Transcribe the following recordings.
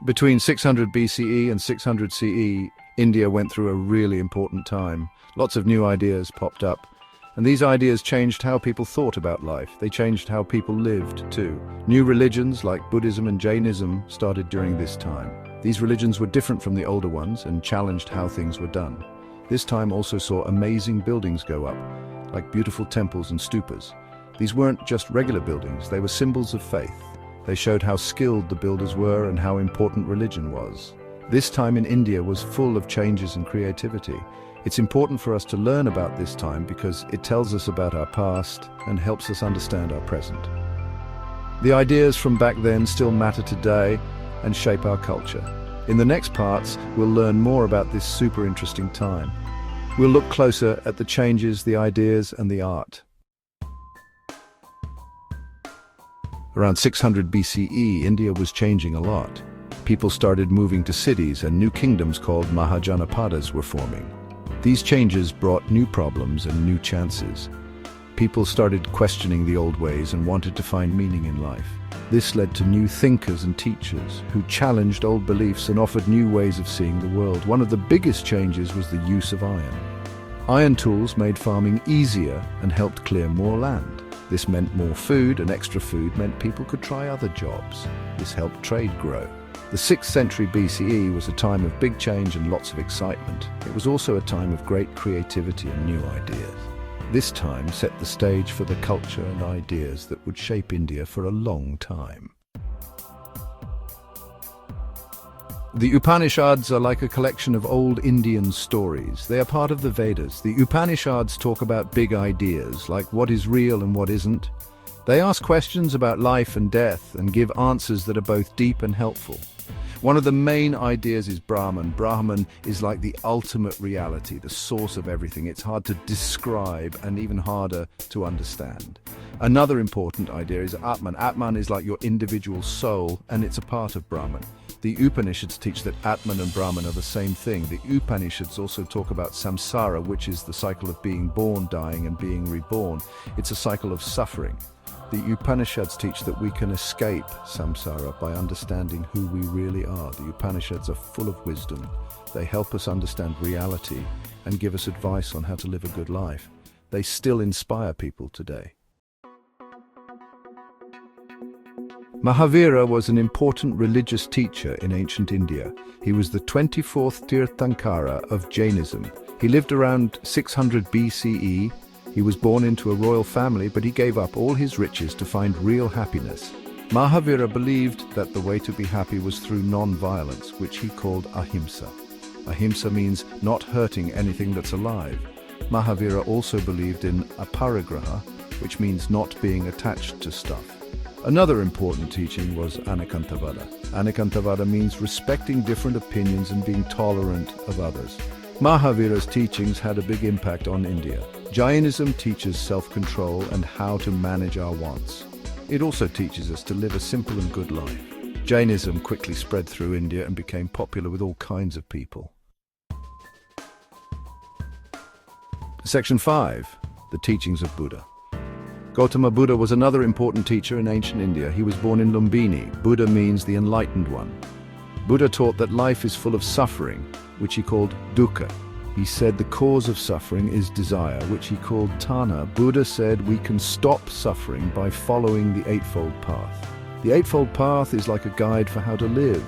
Between 600 BCE and 600 CE, India went through a really important time. Lots of new ideas popped up, and these ideas changed how people thought about life. They changed how people lived, too. New religions like Buddhism and Jainism started during this time. These religions were different from the older ones and challenged how things were done. This time also saw amazing buildings go up, like beautiful temples and stupas. These weren't just regular buildings, they were symbols of faith. They showed how skilled the builders were and how important religion was. This time in India was full of changes and creativity. It's important for us to learn about this time because it tells us about our past and helps us understand our present. The ideas from back then still matter today and shape our culture. In the next parts, we'll learn more about this super interesting time. We'll look closer at the changes, the ideas, and the art. Around 600 BCE, India was changing a lot. People started moving to cities and new kingdoms called Mahajanapadas were forming. These changes brought new problems and new chances. People started questioning the old ways and wanted to find meaning in life. This led to new thinkers and teachers who challenged old beliefs and offered new ways of seeing the world. One of the biggest changes was the use of iron. Iron tools made farming easier and helped clear more land. This meant more food, and extra food meant people could try other jobs. This helped trade grow. The 6th century BCE was a time of big change and lots of excitement. It was also a time of great creativity and new ideas. This time set the stage for the culture and ideas that would shape India for a long time. The Upanishads are like a collection of old Indian stories. They are part of the Vedas. The Upanishads talk about big ideas, like what is real and what isn't. They ask questions about life and death and give answers that are both deep and helpful. One of the main ideas is Brahman. Brahman is like the ultimate reality, the source of everything. It's hard to describe and even harder to understand. Another important idea is Atman. Atman is like your individual soul, and it's a part of Brahman. The Upanishads teach that Atman and Brahman are the same thing. The Upanishads also talk about samsara, which is the cycle of being born, dying, and being reborn. It's a cycle of suffering. The Upanishads teach that we can escape samsara by understanding who we really are. The Upanishads are full of wisdom. They help us understand reality and give us advice on how to live a good life. They still inspire people today. Mahavira was an important religious teacher in ancient India. He was the 24th Tirthankara of Jainism. He lived around 600 BCE. He was born into a royal family, but he gave up all his riches to find real happiness. Mahavira believed that the way to be happy was through non-violence, which he called ahimsa. Ahimsa means not hurting anything that's alive. Mahavira also believed in aparigraha, which means not being attached to stuff. Another important teaching was anekantavada. Anekantavada means respecting different opinions and being tolerant of others. Mahavira's teachings had a big impact on India. Jainism teaches self-control and how to manage our wants. It also teaches us to live a simple and good life. Jainism quickly spread through India and became popular with all kinds of people. Section 5. The Teachings of Buddha. Gautama Buddha was another important teacher in ancient India. He was born in Lumbini. Buddha means the enlightened one. Buddha taught that life is full of suffering, which he called dukkha. He said the cause of suffering is desire, which he called tanha. Buddha said we can stop suffering by following the Eightfold Path. The Eightfold Path is like a guide for how to live.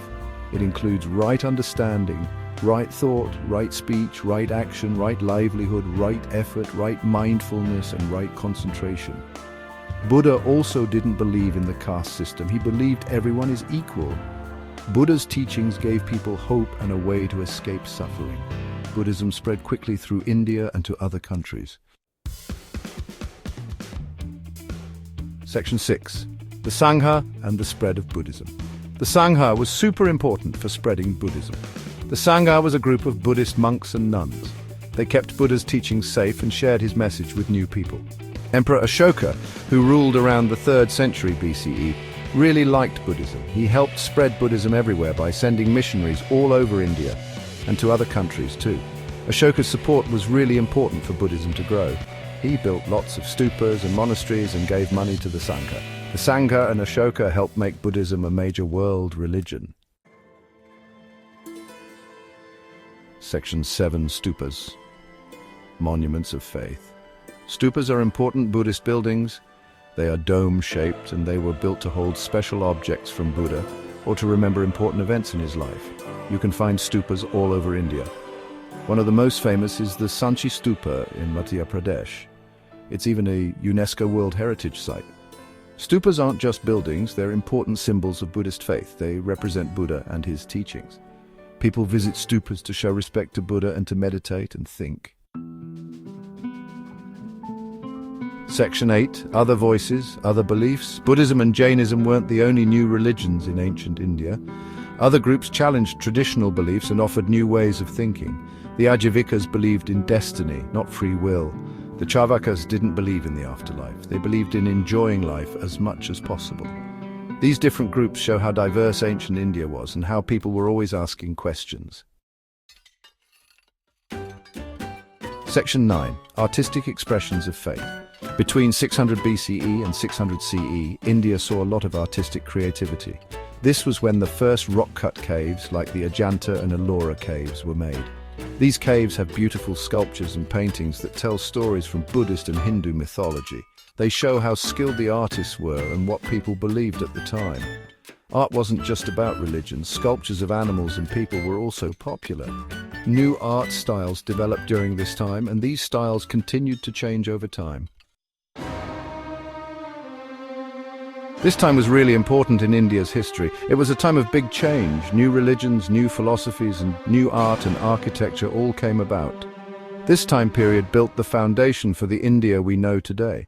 It includes right understanding, right thought, right speech, right action, right livelihood, right effort, right mindfulness, and right concentration. Buddha also didn't believe in the caste system. He believed everyone is equal. Buddha's teachings gave people hope and a way to escape suffering. Buddhism spread quickly through India and to other countries. Section 6. The Sangha and the spread of Buddhism. The Sangha was super important for spreading Buddhism. The Sangha was a group of Buddhist monks and nuns. They kept Buddha's teachings safe and shared his message with new people. Emperor Ashoka, who ruled around the 3rd century BCE, really liked Buddhism. He helped spread Buddhism everywhere by sending missionaries all over India and to other countries too. Ashoka's support was really important for Buddhism to grow. He built lots of stupas and monasteries and gave money to the Sangha. The Sangha and Ashoka helped make Buddhism a major world religion. Section 7. Stupas. Monuments of faith. Stupas are important Buddhist buildings. They are dome-shaped and they were built to hold special objects from Buddha or to remember important events in his life. You can find stupas all over India. One of the most famous is the Sanchi Stupa in Madhya Pradesh. It's even a UNESCO World Heritage Site. Stupas aren't just buildings, they're important symbols of Buddhist faith. They represent Buddha and his teachings. People visit stupas to show respect to Buddha and to meditate and think. Section 8. Other voices, other beliefs. Buddhism and Jainism weren't the only new religions in ancient India. Other groups challenged traditional beliefs and offered new ways of thinking. The Ajivikas believed in destiny, not free will. The Charvakas didn't believe in the afterlife. They believed in enjoying life as much as possible. These different groups show how diverse ancient India was and how people were always asking questions. Section 9. Artistic expressions of faith. Between 600 BCE and 600 CE, India saw a lot of artistic creativity. This was when the first rock-cut caves, like the Ajanta and Ellora caves, were made. These caves have beautiful sculptures and paintings that tell stories from Buddhist and Hindu mythology. They show how skilled the artists were and what people believed at the time. Art wasn't just about religion. Sculptures of animals and people were also popular. New art styles developed during this time, and these styles continued to change over time. This time was really important in India's history. It was a time of big change. New religions, new philosophies, and new art and architecture all came about. This time period built the foundation for the India we know today.